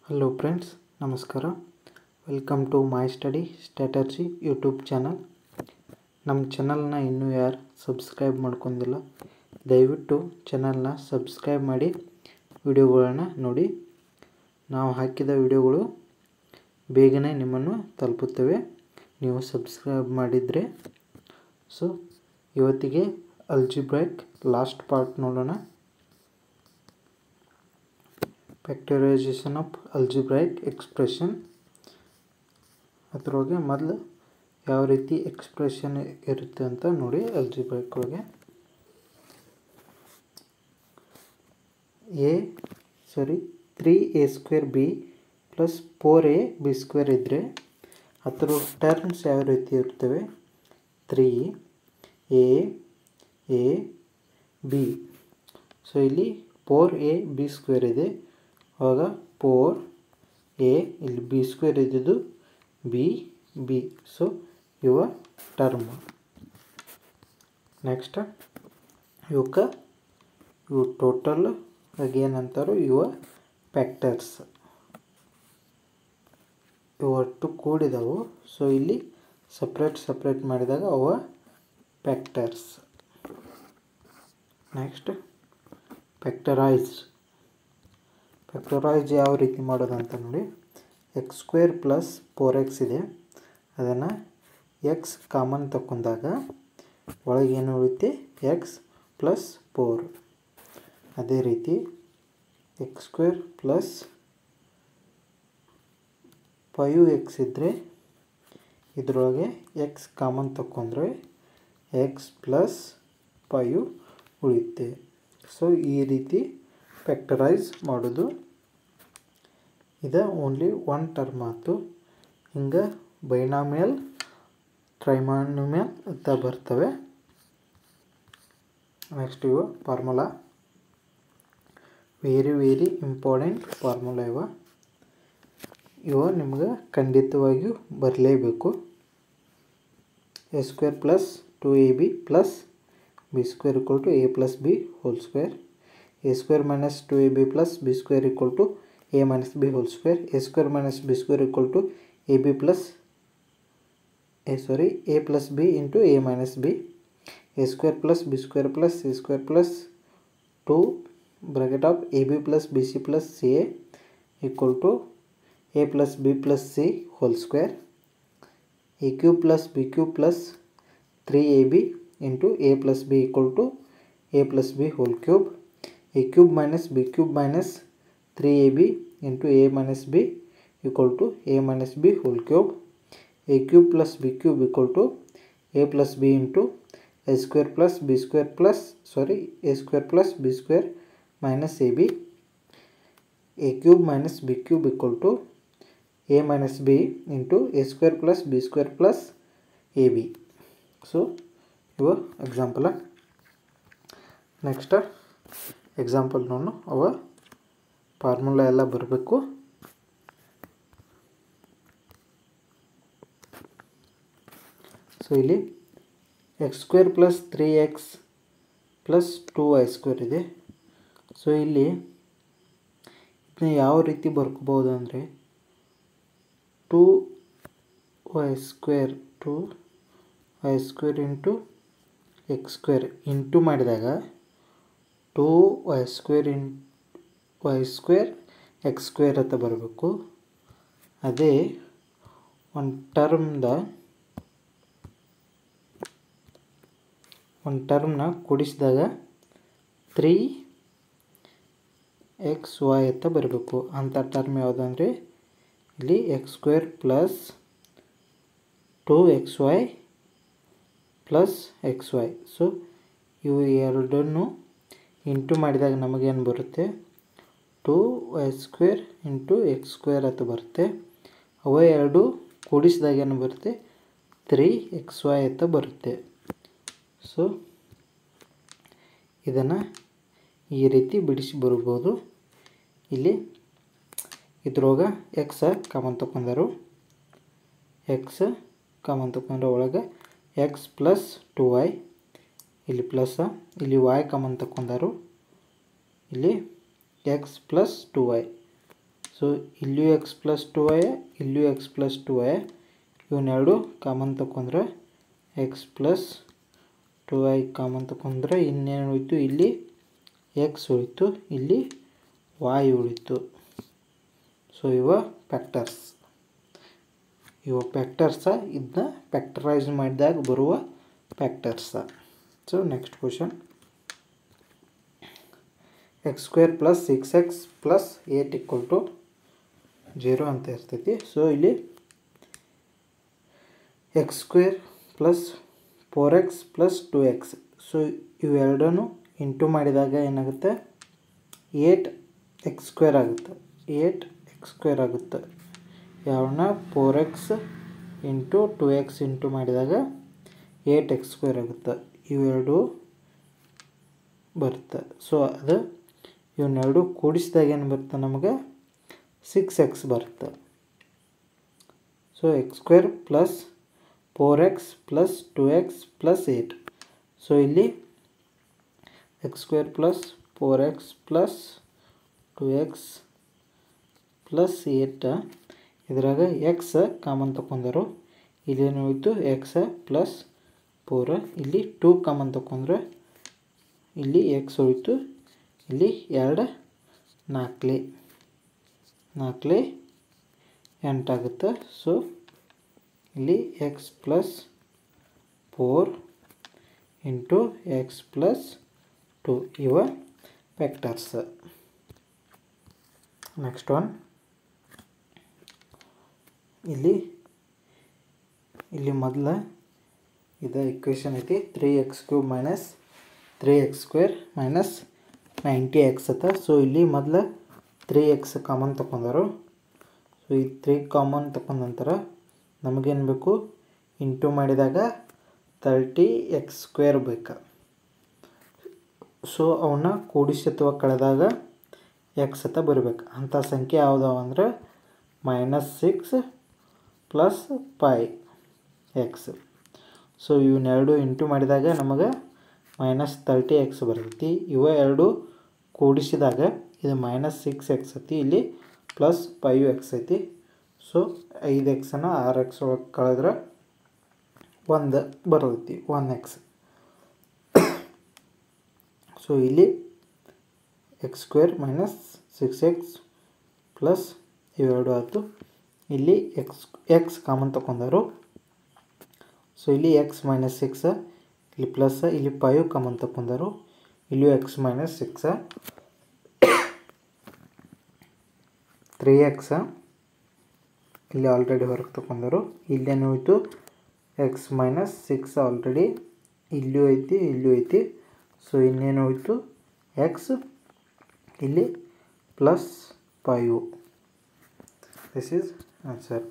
Hello friends, ನಮಸ್ಕಾರ. Welcome to my study strategy YouTube channel. ನಮ್ಮ ಚಾನಲ್ನ ಇನ್ನೂ ಯಾರು ಸಬ್ಸ್ಕ್ರೈಬ್ ಮಾಡ್ಕೊಂಡಿಲ್ಲ, ದಯವಿಟ್ಟು ಚಾನಲ್ನ ಸಬ್ಸ್ಕ್ರೈಬ್ ಮಾಡಿ ವಿಡಿಯೋಗಳನ್ನು ನೋಡಿ. ನಾವು ಹಾಕಿದ ವಿಡಿಯೋಗಳು ಬೇಗನೆ ನಿಮ್ಮನ್ನು ತಲುಪುತ್ತವೆ ನೀವು ಸಬ್ಸ್ಕ್ರೈಬ್ ಮಾಡಿದರೆ. ಸೊ ಇವತ್ತಿಗೆ ಅಲ್ಜಿಬ್ರಾಯಿಕ್ ಲಾಸ್ಟ್ ಪಾರ್ಟ್ ನೋಡೋಣ. Factorisation of algebraic expression. ಅದರೊಳಗೆ ಮೊದಲು ಯಾವ ರೀತಿ ಎಕ್ಸ್ಪ್ರೆಷನ್ ಇರುತ್ತೆ ಅಂತ ನೋಡಿ. ಅಲ್ಜಿಬ್ರಾಯಿಕ್ ಒಳಗೆ 3a² b ಪ್ಲಸ್ 4ab² ಇದ್ದರೆ ಅದರ ಟರ್ಮ್ಸ್ ಯಾವ ರೀತಿ ಇರ್ತವೆ? 3ab. ಸೊ ಇಲ್ಲಿ 4ab² ಇದೆ, ಆವಾಗ 4a, ಇಲ್ಲಿ b² ಇದ್ದಿದ್ದು b. ಸೊ ಇವ ಟರ್ಮ್. ನೆಕ್ಸ್ಟ್ ಇವು ಟೋಟಲ್ ಏನಂತಾರೋ ಇವ ಫ್ಯಾಕ್ಟರ್ಸ್. ಇವು ಒಟ್ಟು ಕೂಡಿದವು. ಸೊ ಇಲ್ಲಿ ಸಪ್ರೇಟ್ ಮಾಡಿದಾಗ ಅವ ಫ್ಯಾಕ್ಟರ್ಸ್. ನೆಕ್ಸ್ಟ್ ಫ್ಯಾಕ್ಟರೈಸ್ ಯಾವ ರೀತಿ ಮಾಡೋದು ಅಂತ ನೋಡಿ. x² ಪ್ಲಸ್ 4x ಇದೆ, ಅದನ್ನು x ಕಾಮನ್ ತಗೊಂಡಾಗ ಒಳಗೆ ಏನು ಉಳಿಯುತ್ತೆ? x plus 4. ಅದೇ ರೀತಿ x² ಪ್ಲಸ್ 5x ಇದ್ದರೆ ಇದರೊಳಗೆ x ಕಾಮನ್ ತಗೊಂಡ್ರೆ x ಪ್ಲಸ್ 5 ಉಳಿಯುತ್ತೆ. ಸೊ ಈ ರೀತಿ ಫ್ಯಾಕ್ಟರೈಸ್ ಮಾಡೋದು. ಇದು ಓನ್ಲಿ ಒನ್ ಟರ್ಮ್ ಆಯಿತು. ಹಿಂಗೆ ಬೈನಾಮಿಯಲ್, ಟ್ರೈಮಾನಿಯಲ್ ಅಂತ ಬರ್ತವೆ. ನೆಕ್ಸ್ಟ್ ಇವು ಫಾರ್ಮುಲಾ, ವೆರಿ ಇಂಪಾರ್ಟೆಂಟ್ ಫಾರ್ಮುಲಾ. ಇವು ನಿಮ್ಗೆ ಖಂಡಿತವಾಗಿಯೂ ಬರಲೇಬೇಕು. a² plus 2ab plus b² = a plus b whole square. a² minus 2ab plus b² = a minus b whole square. a² minus b² = a plus b into a minus b. a² plus b² plus c² plus 2 bracket of ab plus bc plus ca = a plus b plus c whole square. a³ plus b³ plus 3ab into a plus b = a plus b whole cube. a³ minus b³ minus 3ab into a minus b = a minus b whole cube. a³ plus b³ = a plus b into a² plus b² minus ab. a³ minus b³ = a minus b into a² plus b² plus ab. So ಇವ example. Next example ನೋಡೋಣ. ಅವ formula ಎಲ್ಲ ಬರಬೇಕು. So ಇಲ್ಲಿ x² plus 3x plus 2y² ಇದೆ. So ಇಲ್ಲಿ ಯಾವ ರೀತಿ ಬರ್ಕೋಬೋದು ಅಂದರೆ 2y² ಇಂಟು x² ಇಂಟು ಮಾಡಿದಾಗ 2y² x² ಅಂತ ಬರಬೇಕು. ಅದೇ ಒಂದು ಟರ್ಮ್ನ ಕೂಡಿಸಿದಾಗ 3xy ಅಂತ ಬರಬೇಕು. ಅಂಥ ಟರ್ಮ್ ಯಾವುದಂದರೆ ಇಲ್ಲಿ x² plus 2xy plus xy. So ಇವು ಎರಡನ್ನು ಇಂಟು ಮಾಡಿದಾಗ ನಮಗೇನು ಬರುತ್ತೆ? 2y² ಇಂಟು x² ಅಂತ ಬರುತ್ತೆ. ಅವ ಎರಡು ಕೂಡಿಸಿದಾಗ ಏನು ಬರುತ್ತೆ? 3xy ಅಂತ ಬರುತ್ತೆ. ಸೊ ಇದನ್ನು ಈ ರೀತಿ ಬಿಡಿಸಿ ಬರ್ಬೋದು. ಇಲ್ಲಿ ಇದ್ರೊಳಗೆ x ಕಾಮನ್ ತಗೊಂಡರು, x ಕಾಮನ್ ತಗೊಂಡ್ರೆ ಒಳಗೆ x ಪ್ಲಸ್ 2y, ಇಲ್ಲಿ ಪ್ಲಸ್, ಇಲ್ಲಿ y ಕಾಮನ್ ತಗೊಂಡರು, ಇಲ್ಲಿ x ಪ್ಲಸ್ 2y. ಸೊ ಇಲ್ಲಿಯೂ ಎಕ್ಸ್ ಪ್ಲಸ್ 2y, ಇಲ್ಲಿಯೂ ಎಕ್ಸ್ ಪ್ಲಸ್ 2y. ಇವನ್ನೆರಡು ಕಾಮನ್ ತಗೊಂಡ್ರೆ ಎಕ್ಸ್ ಪ್ಲಸ್ 2y ಕಾಮನ್ ತಗೊಂಡ್ರೆ ಇನ್ನೇನು ಉಳಿತು, ಇಲ್ಲಿ ಎಕ್ಸ್ ಉಳಿತು, ಇಲ್ಲಿ y ಉಳಿತು. ಸೊ ಇವ ಫ್ಯಾಕ್ಟರ್ಸ್, ಇದನ್ನ ಫ್ಯಾಕ್ಟರೈಸ್ ಮಾಡಿದಾಗ ಬರುವ factors. So next question, x square plus 6x plus 8 = 0 ಅಂತ ಇರ್ತೈತಿ. ಸೊ ಇಲ್ಲಿ x square plus 4x plus 2x. So ಇವೆರಡನ್ನು ಇಂಟು ಮಾಡಿದಾಗ ಏನಾಗುತ್ತೆ, 8x ಸ್ಕ್ವೇರ್ ಆಗುತ್ತೆ. 8x ಸ್ಕ್ವೇರ್ ಆಗುತ್ತೆ. ಯಾವನ್ನ 4x ಇಂಟು 2x ಇಂಟು ಮಾಡಿದಾಗ 8x ಸ್ಕ್ವೇರ್ ಆಗುತ್ತೆ. ಇವೆರಡು ಬರುತ್ತೆ. ಸೊ ಅದು ಇವನ್ನೆರಡು ಕೂಡಿಸಿದಾಗ ಏನು ಬರುತ್ತೆ, ನಮಗೆ 6x ಬರುತ್ತೆ. So x square plus 4x plus 2x plus 8. So ಇಲ್ಲಿ x square plus 4x plus 2x plus 8, ಇದ್ರಾಗ ಎಕ್ಸ್ ಕಾಮನ್ ತಗೊಂಡರು. ಇಲ್ಲೇನು ಹೋಯ್ತು, ಎಕ್ಸ್ ಪ್ಲಸ್ 4. ಇಲ್ಲಿ 2 ಕಾಮನ್ ತಗೊಂಡ್ರೆ ಇಲ್ಲಿ ಎಕ್ಸ್ ಹೋಯ್ತು, ಇಲ್ಲಿ 2 4 8 ಆಗುತ್ತೆ. ಸೊ ಇಲ್ಲಿ X plus 4 into X plus 2 ಇವ ಫ್ಯಾಕ್ಟರ್ಸ್. ನೆಕ್ಸ್ಟ್ ಒನ್, ಇಲ್ಲಿ ಮೊದಲ ಇದು ಇಕ್ವೇಷನ್ ಐತಿ, 3x³ minus 3x² minus 90x ಅತ್ತ. ಸೊ ಇಲ್ಲಿ ಮೊದಲು 3x ಕಾಮನ್ ತಗೊಂಡರು. ಸೊ ಈ 3 ಕಾಮನ್ ತಗೊಂಡ ನಂತರ ನಮಗೇನು ಬೇಕು, ಇಂಟು ಮಾಡಿದಾಗ 30x² ಬೇಕು. ಸೊ ಅವನ್ನ ಕೂಡಿಸಿ ಅಥವಾ ಕಳೆದಾಗ ಎಕ್ಸ್ ಅಂತ ಬರಬೇಕು. ಅಂಥ ಸಂಖ್ಯೆ ಯಾವುದಾವ ಅಂದ್ರೆ -6 ಪ್ಲಸ್ 5x. ಸೊ ಇವನ್ನೆರಡು ಇಂಟು ಮಾಡಿದಾಗ ನಮಗೆ -30x ಬರ್ತೈತಿ. ಇವ ಎರಡು ಕೂಡಿಸಿದಾಗ ಇದು -6x ಐತಿ, ಇಲ್ಲಿ ಪ್ಲಸ್ 5x ಐತಿ. ಸೊ 5xನ 6x ಒಳಗೆ ಕಳೆದ್ರೆ 1 ಬರ್ತೈತಿ, 1x. ಸೊ ಇಲ್ಲಿ x² ಮೈನಸ್ 6x ಪ್ಲಸ್ ಇವೆರಡು ಆಯಿತು. ಇಲ್ಲಿ ಎಕ್ಸ್ ಕಾಮನ್ ತಗೊಂಡರು. ಸೊ ಇಲ್ಲಿ x ಮೈನಸ್ 6, ಇಲ್ಲಿ ಪ್ಲಸ್, ಇಲ್ಲಿ 5 ಕಾಮನ್ ತಗೊಂಡರು. ಇಲ್ಲಿಯೂ x ಮೈನಸ್ 6, 3x ಇಲ್ಲಿ ಆಲ್ರೆಡಿ ಹೊರಗೆ ತಗೊಂಡರು. ಇಲ್ಲೇನು ಹೋಯ್ತು, x ಮೈನಸ್ 6 ಆಲ್ರೆಡಿ ಇಲ್ಲಿಯೂ ಐತಿ, ಇಲ್ಲಿಯೂ ಐತಿ. ಸೊ ಇನ್ನೇನು ಹೋಯ್ತು, x ಇಲ್ಲಿ plus 5. This is answer.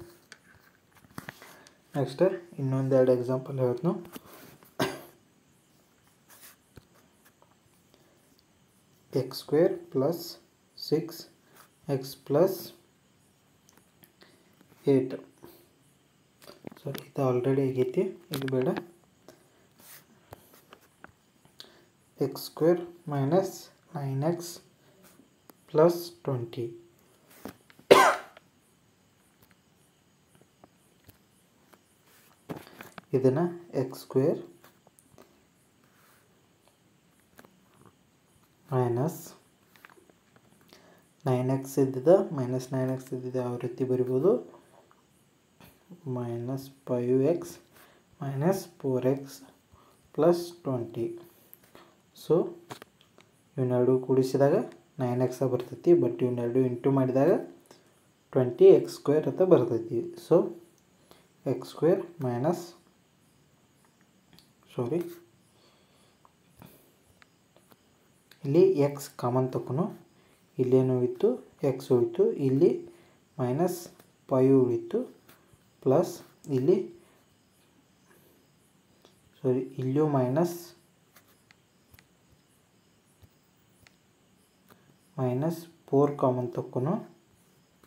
Next ಇನ್ನೊಂದೆರಡು ಎಕ್ಸಾಂಪಲ್ ಹೇಳ್ತೀನಿ. x² plus 6x plus 8. ಸರಿ, ಇದು ಆಲ್ರೆಡಿ ಆಗೈತಿ, ಇದು ಬೇಡ. x² minus 9x plus 20. ಇದನ್ನು x² minus 9x ಇದ್ದಿದೆ, minus 9x ಇದ್ದಿದೆ, ಯಾವ ರೀತಿ ಬರಿಬೋದು, -5x minus 4x plus 20. So ಇವನ್ನೆರಡು ಕೂಡಿಸಿದಾಗ 9x ಬರ್ತೈತಿ. ಬಟ್ ಇವನ್ನೆರಡು ಇಂಟು ಮಾಡಿದಾಗ 20x² ಅಂತ ಬರ್ತೈತಿ. ಸೊ x² ಮೈನಸ್ ಇಲ್ಲಿ x ಕಾಮನ್ ತಗೊಂಡು ಇಲ್ಲೇನು ಉಳಿತು, x ಉಳಿತು, ಇಲ್ಲಿ -5 ಉಳಿತು, ಪ್ಲಸ್ ಇಲ್ಲಿ ಇಲ್ಲಿಯೂ -4 ಕಾಮನ್ ತಗೊಂಡು.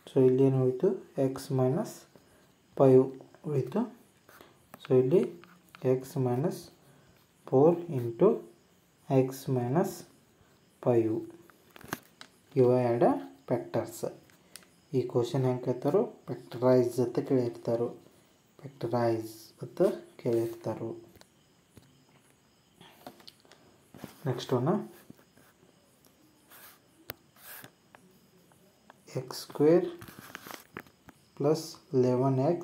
ಸೊ ಇಲ್ಲೇನು ಉಳಿತು, x ಮೈನಸ್ 5 ಉಳಿತು. ಸೊ ಇಲ್ಲಿ x minus 4 into x minus 5 ಇವ ಎರಡು ಫ್ಯಾಕ್ಟರ್ಸ್. ಈ ಕ್ವಶನ್ ಹೆಂಗೆ ಕೇಳ್ತಾರೋ ಫ್ಯಾಕ್ಟರೈಸ್ ಅಂತ ಕೇಳಿರ್ತಾರೋ, ಫ್ಯಾಕ್ಟರೈಸ್ ಅಂತ ಕೇಳಿರ್ತಾರೋ. Next one x square plus 11x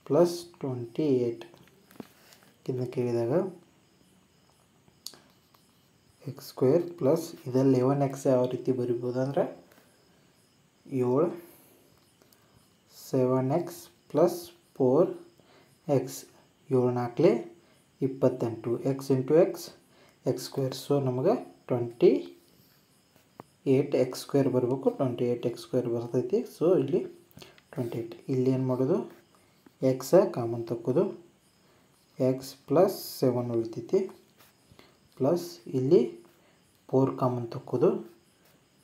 plus 28 ಇದನ್ನು ಕೇಳಿದಾಗ ಎಕ್ಸ್ ಸ್ಕ್ವೇರ್ ಪ್ಲಸ್ ಇದರಲ್ಲಿ 11x ಯಾವ ರೀತಿ ಬರಿಬೋದು ಅಂದರೆ 7 7x plus 4x 7 4 28 x into X X square. So ನಮಗೆ 28x ಸ್ಕ್ವೇರ್ ಬರಬೇಕು, 28x ಸ್ಕ್ವೇರ್ ಬರ್ತೈತಿ. ಸೊ ಇಲ್ಲಿ 28 ಇಲ್ಲಿ ಏನು ಮಾಡೋದು, ಎಕ್ಸ ಕಾಮನ್ ತಕ್ಕೋದು, ಎಕ್ಸ್ ಪ್ಲಸ್ 7 ಉಳಿತೈತಿ, ಪ್ಲಸ್ ಇಲ್ಲಿ 4 ಕಾಮನ್ ತಕ್ಕೋದು,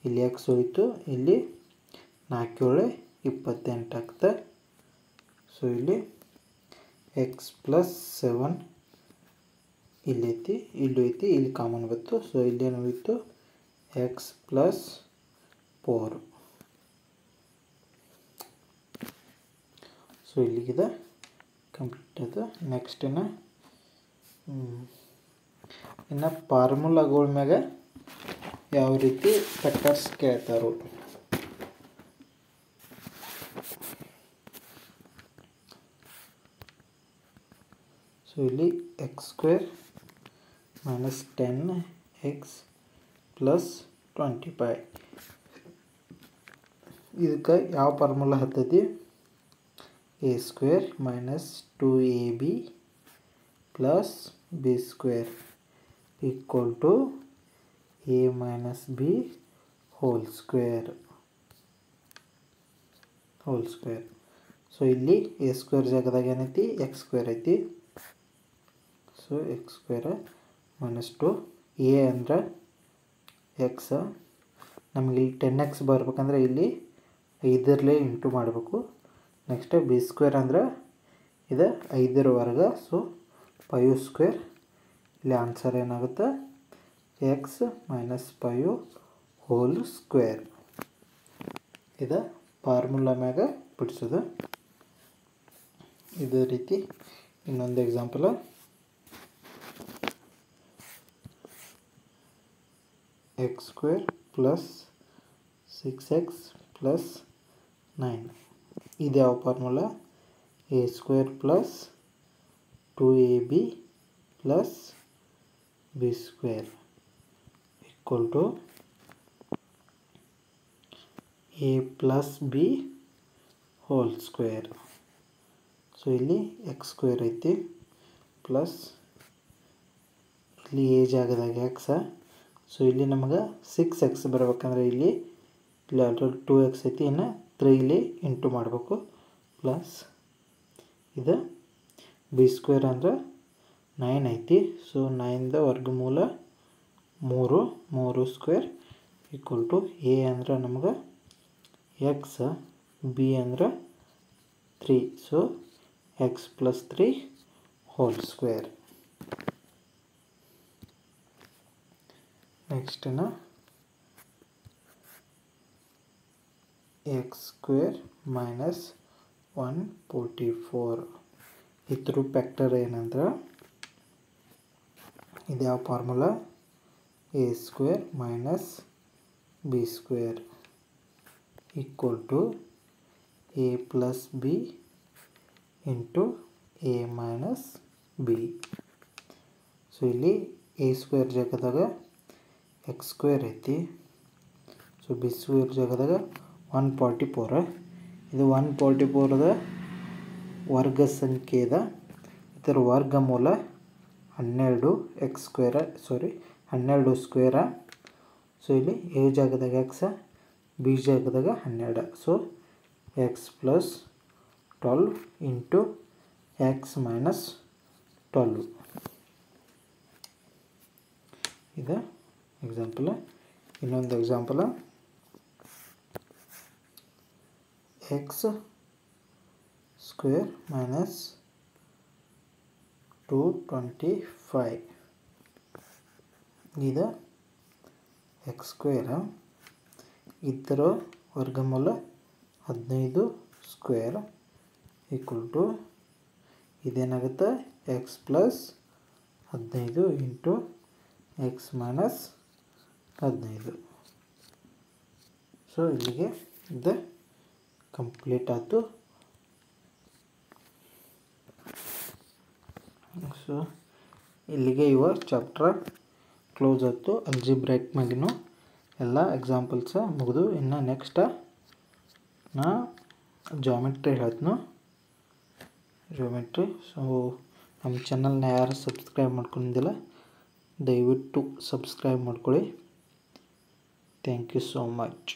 ಇಲ್ಲಿ ಎಕ್ಸ್ ಉಳಿತು, ಇಲ್ಲಿ 4 7 28 ಆಗ್ತದೆ. ಸೊ ಇಲ್ಲಿ ಎಕ್ಸ್ ಪ್ಲಸ್ 7 ಇಲ್ಲೈತಿ, ಇಲ್ಲಿ ಐತಿ, ಇಲ್ಲಿ ಕಾಮನ್ ಬಂತು. ಸೊ ಇಲ್ಲಿ ಏನು ಉಳಿತು, ಎಕ್ಸ್ ಪ್ಲಸ್ 4. ಸೊ ಇಲ್ಲಿಗಿದೆ ಕಂಪ್ಲೀಟ್ ಅದು. ನೆಕ್ಸ್ಟ್ ಇನ್ನು ಫಾರ್ಮುಲಾಗಳ ಮ್ಯಾಗ ಯಾವ ರೀತಿ ಫ್ಯಾಕ್ಟರ್ಸ್ ಕೇಳ್ತಾರೋ. ಸೊ ಇಲ್ಲಿ x square minus 10x plus 25 ಇದಕ್ಕೆ ಯಾವ ಫಾರ್ಮುಲಾ ಹತ್ತೈತಿ, a square minus 2ab plus b square equal to a minus b whole square. So ಇಲ್ಲಿ ಎ ಸ್ಕ್ವೇರ್ ಜಾಗದಾಗ ಏನೈತಿ, ಎಕ್ಸ್ ಸ್ಕ್ವೇರ್ ಐತಿ. So x square minus 2 a ಅಂದ್ರೆ x, ನಮಗೆ ಇಲ್ಲಿ 10x ಬರ್ಬೇಕಂದ್ರೆ ಇಲ್ಲಿ 5 ಇಂಟು ಮಾಡಬೇಕು. ನೆಕ್ಸ್ಟ್ ಬಿ ಸ್ಕ್ವೇರ್ ಅಂದ್ರೆ ಇದು 5 ವರ್ಗ. So 5 square. ಇಲ್ಲಿ ಆನ್ಸರ್ ಏನಾಗುತ್ತೆ, ಎಕ್ಸ್ ಮೈನಸ್ 5 ಹೋಲ್ ಸ್ಕ್ವೇರ್. ಇದು ಫಾರ್ಮುಲಾ ಮ್ಯಾಗ ಬಿಡಿಸೋದು. ಇದೇ ರೀತಿ ಇನ್ನೊಂದು example, x square plus 6x plus 9 ಇದು ಯಾವ formula, a square plus 2ab plus b square equal to a plus b whole square. So ಇಲ್ಲಿ ಎಕ್ಸ್ ಸ್ಕ್ವೇರ್ ಐತಿ, ಪ್ಲಸ್ ಇಲ್ಲಿ ಎ ಜಾಗದಾಗ ಎಕ್ಸ. ಸೊ ಇಲ್ಲಿ ನಮಗೆ 6x ಬರ್ಬೇಕಂದ್ರೆ ಇಲ್ಲಿ ಆಲ್ರೆಡಿ 2x ಐತಿ, ಇನ್ನು 3 ಇಲ್ಲಿ ಇಂಟು ಮಾಡಬೇಕು, ಪ್ಲಸ್ ಇದು ಬಿ ಸ್ಕ್ವೇರ್ ಅಂದ್ರೆ 9 ಐತಿ. ಸೊ 9ದ ವರ್ಗಮೂಲ 3 ಸ್ಕ್ವೇರ್ ಈಕ್ವಲ್ ಟು ಎ ಅಂದ್ರೆ ನಮಗೆ ಎಕ್ಸ್, ಬಿ ಅಂದ್ರೆ 3. So x plus 3 whole square. Next x square minus 144 ಇದ್ರ ಫ್ಯಾಕ್ಟರ್ ಏನಂದ್ರೆ ಇದು ಯಾವ formula, a square minus b square equal to a plus b into a minus b. So ಇಲ್ಲಿ a square ಜಾಗದಾಗ x square ಐತಿ. So b square ಜಾಗದಾಗ 144. ಇದು 144ದ ವರ್ಗ ಸಂಖ್ಯೆ ಇದೆ, ಇದರ ವರ್ಗಮೂಲ 12 ಎಕ್ಸ್ ಸ್ಕ್ವೇರ, 12 ಸ್ಕ್ವೇರ. ಸೊ ಇಲ್ಲಿ ಎ ಜಾಗದಾಗ ಎಕ್ಸ, ಬಿ ಜಾಗದಾಗ 12. So x plus 12 into x minus 12 ಇದು ಎಕ್ಸಾಂಪಲ್. ಇನ್ನೊಂದು ಎಕ್ಸಾಂಪಲ್, ಎಕ್ಸ್ ಸ್ಕ್ವೇರ್ ಮೈನಸ್ 225 ಇದು ಎಕ್ಸ್ ಸ್ಕ್ವೇರ, ಇದರ ವರ್ಗಮೂಲ 15 ಸ್ಕ್ವೇರ್ ಈಕ್ವಲ್ ಟು ಇದೇನಾಗುತ್ತೆ x plus 15 into x minus 15. So ಇಲ್ಲಿಗೆ ಇದು ಕಂಪ್ಲೀಟ್ ಆಯಿತು. ಸೊ ಇಲ್ಲಿಗೆ ಇವ ಚಾಪ್ಟರ್ ಕ್ಲೋಸ್ ಆಯಿತು. ಅಲ್ಜಿಬ್ರಾಕ್ ಮ್ಯಾಗಿನೂ ಎಲ್ಲ ಎಕ್ಸಾಂಪಲ್ಸ ಮುಗಿದು. ಇನ್ನು ನೆಕ್ಸ್ಟ್ ನಾ ಜಾಮೆಟ್ರಿ ಹೇಳ್ತೀನಿ. ಜಾಮೆಟ್ರಿ. ಸೊ ನಮ್ಮ ಚಾನಲ್ನ ಯಾರು ಸಬ್ಸ್ಕ್ರೈಬ್ ಮಾಡ್ಕೊಂಡಿದ್ದಿಲ್ಲ ದಯವಿಟ್ಟು ಸಬ್ಸ್ಕ್ರೈಬ್ ಮಾಡ್ಕೊಳ್ಳಿ. Thank you so much.